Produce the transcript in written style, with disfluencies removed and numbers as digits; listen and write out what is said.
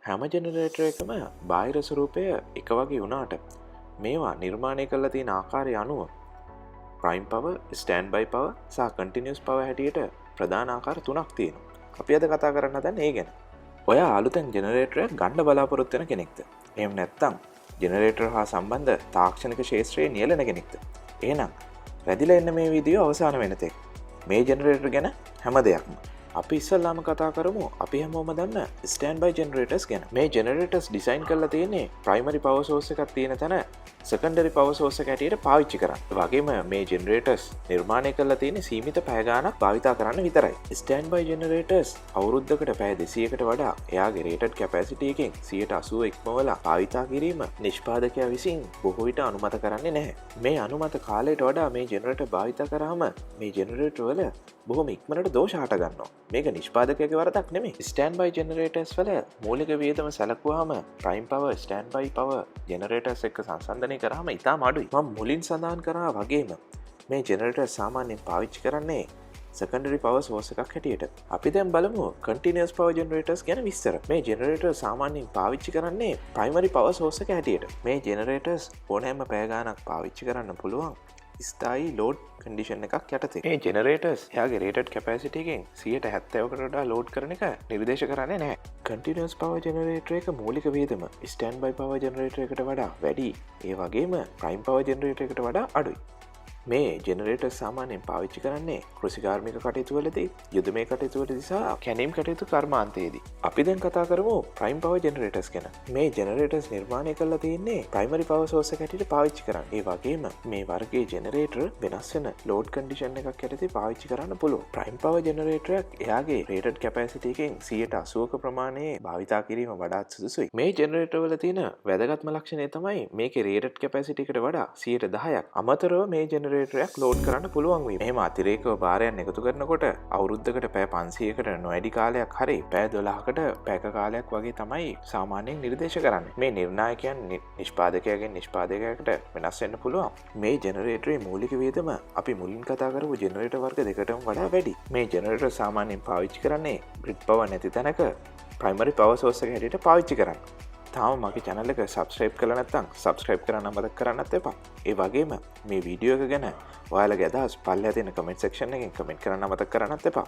හැම ජෙනරේටර් එකම බාහිර ස්වරූපය එක වගේ වුණාට මේවා නිර්මාණය කරලා තියෙන ආකාරය අනුව ප්‍රයිම් පවර්, ස්ටෑන්ඩ් බයි පවර් සහ කන්ටිනියස් පවර් හැටියට ප්‍රධාන ආකාර තුනක් තියෙනවා. අපි අද කතා කරන්න හදන්නේ ඒ ගැන. ඔයා අලුතෙන් ජෙනරේටර් එකක් ගන්න බලාපොරොත්තු වෙන කෙනෙක්ද? එහෙම නැත්නම් ජෙනරේටර් හා සම්බන්ධ තාක්ෂණික ශාස්ත්‍රයේ නියැලෙන කෙනෙක්ද? එහෙනම් රැඳිලා ඉන්න මේ වීඩියෝ අවසාන වෙනතෙක් මේ ජෙනරේටර් ගැන හැම දෙයක්ම අපි ඉස්සල්ලාම කතා කරමු. අපි හැමෝම දන්න ස්ටෑන්ඩ් බයි ජෙනරේටර්ස් ගැන. මේ ජෙනරේටර්ස් ඩිසයින් කරලා තියෙන්නේ ප්‍රයිමරි පවර් සෝස් එකක් තියෙන තැන සෙකන්ඩරි පවර් සෝස් එක හැටියට පාවිච්චි කරන්න. ඒ වගේම මේ ජෙනරේටර්ස් නිර්මාණය කරලා තියෙන්නේ සීමිත පැය ගාණක් භාවිතා කරන්න විතරයි. ස්ටෑන්ඩ් බයි ජෙනරේටර්ස් අවුරුද්දකට පැය 200කට වඩා එයාගේ රේටඩ් කැපැසිටි එකෙන් 180 ඉක්මවලා භාවිතා කිරීම නිෂ්පාදකයා විසින් බොහෝ විට අනුමත කරන්නේ නැහැ. මේ අනුමත කාලයට වඩා මේ ජෙනරේටර් භාවිතා කරාම මේ ජෙනරේටර් වල බොහොම ඉක්මනට දෝෂ හට ගන්නවා. මේක නිෂ්පාදකයාගේ වරදක් නෙමෙයි. ස්ටෑන්ඩ් බයි ජෙනරේටර්ස් වල මූලික වියදම සැලකුවාම ප්‍රයිම් පවර්, ස්ටෑන්ඩ් බයි පවර් ජෙනරේටර්ස් එක්ක සංසන්දනය කරාම ඉතාම අඩුයි. මම මුලින් සඳහන් කරා වගේම මේ ජෙනරේටර් සාමාන්‍යයෙන් පාවිච්චි කරන්නේ සෙකන්ඩරි පවර් සෝස් එකක් හැටියට. අපි දැන් බලමු කන්ටිනියස් පවර් ජෙනරේටර්ස් ගැන විස්තර. මේ ජෙනරේටර් සාමාන්‍යයෙන් පාවිච්චි කරන්නේ ප්‍රයිමරි පවර් සෝස් එක හැටියට. මේ ජෙනරේටර්ස් ඕනෑම පැය ගාණක් පාවිච්චි කරන්න පුළුවන් ස්ථායි ලෝඩ් කන්ඩිෂන් එකක් යටතේ. මේ ජෙනරේටර්ස් එයාගේ රේටඩ් කැපැසිටි එකෙන් 70%කට වඩා ලෝඩ් කරන එක නිර්දේශ කරන්නේ නැහැ. කන්ටිනියස් පවර් ජෙනරේටර් එක මූලික වියදම ස්ටෑන්ඩ් බයි පවර් ජෙනරේටර් එකට වඩා වැඩි. ඒ වගේම ප්‍රයිම් පවර් ජෙනරේටර් එකට වඩා අඩුයි. මේ ජෙනරේටර් සාමාන්‍යයෙන් පාවිච්චි කරන්නේ කෘෂිකාර්මික කටයුතු වලදී, යුදමේ කටයුතු වලදී සහ කැණීම් කටයුතු කර්මාන්තයේදී. අපි දැන් කතා කරමු ප්‍රයිම් පවර් ජෙනරේටර්ස් ගැන. මේ ජෙනරේටර්ස් නිර්මාණය කරලා තියෙන්නේ ප්‍රයිමරි පවර් සෝස් එක හැටියට පාවිච්චි කරන්න. ඒ වගේම මේ වර්ගයේ ජෙනරේටර් වෙනස් වෙන ලෝඩ් කන්ඩිෂන් එකක් යටතේ පාවිච්චි කරන්න පුළුවන්. ප්‍රයිම් පවර් ජෙනරේටර් එක එයාගේ රේටඩ් කැපැසිටි එකෙන් 80%ක ප්‍රමාණයේ භාවිතා කිරීම වඩාත් සුදුසුයි. මේ ජෙනරේටර් වල තියෙන වැදගත්ම ලක්ෂණය තමයි මේකේ රේටඩ් කැපැසිටි එකට වඩා 10%ක් අමතරව මේ ජෙනරේටර් ක් ලෝඩ් කරන්න පුළුවන් වීම. එහෙම අතිරේකව භාරයන් එකතු කරනකොට අවුරුද්දකට පැය 500කට නොවැඩි කාලයක් හරි පැය 12කට පැයක කාලයක් වගේ තමයි සාමාන්‍යයෙන් නිර්දේශ කරන්නේ. මේ නිර්ණායකයන් නිෂ්පාදකයාගෙන් නිෂ්පාදකයාට වෙනස් වෙන්න පුළුවන්. මේ ජෙනරේටරේ මූලික වියදම අපි මුලින් කතා කරපු ජෙනරේටර් වර්ග දෙකටම වඩා වැඩි. මේ ජෙනරේටර් සාමාන්‍යයෙන් පාවිච්චි කරන්නේ ග්‍රිඩ් පවර් නැති තැනක ප්‍රයිමරි පවර් සෝස් එක හැටියට පාවිච්චි කරන්නේ. තාම මගේ channel එක subscribe කරලා නැත්නම් subscribe කරන්න මතක කරන්නත් එපා. ඒ වගේම මේ වීඩියෝ එක ගැන ඔයාලගේ අදහස් පල්ලෙහා තියෙන comment section එකෙන් comment කරන්න මතක කරන්නත් එපා.